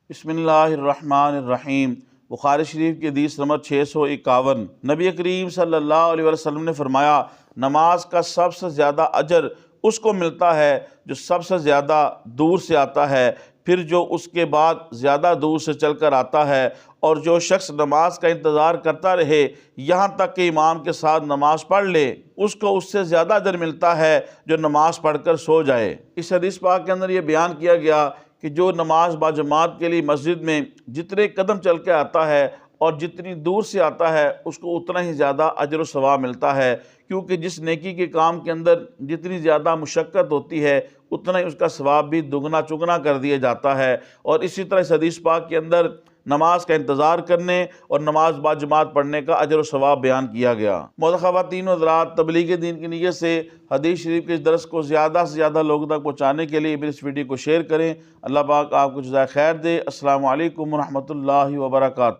بسم اللہ الرحمن الرحیم۔ بخاری شریف کی حدیث نمبر 651۔ نبی کریم صلی اللہ علیہ وسلم نے فرمایا، نماز کا سب سے زیادہ اجر اس کو ملتا ہے جو سب سے زیادہ دور سے آتا ہے، پھر جو اس کے بعد زیادہ دور سے چل کر آتا ہے، اور جو شخص نماز کا انتظار کرتا رہے یہاں تک کہ امام کے ساتھ نماز پڑھ لے، اس کو اس سے زیادہ اجر ملتا ہے جو نماز پڑھ کر سو جائے۔ اس حدیث پاک کے اندر یہ بیان کیا گیا کہ جو نماز باجماعت کے لیے مسجد میں جتنے قدم چل کے آتا ہے اور جتنی دور سے آتا ہے اس کو اتنا ہی زیادہ اجر و ثواب ملتا ہے، کیونکہ جس نیکی کے کام کے اندر جتنی زیادہ مشقت ہوتی ہے اتنا ہی اس کا ثواب بھی دگنا چگنا کر دیا جاتا ہے۔ اور اسی طرح اس حدیث پاک کے اندر نماز کا انتظار کرنے اور نماز باجماعت پڑھنے کا اجر و ثواب بیان کیا گیا۔ معزز خواتین و حضرات، تبلیغ دین کی نیت سے حدیث شریف کے اس درس کو زیادہ سے زیادہ لوگوں تک پہنچانے کے لیے میری اس ویڈیو کو شیئر کریں۔ اللہ پاک آپ کو جزائے خیر دے۔ السلام علیکم ورحمۃ اللہ وبرکاتہ۔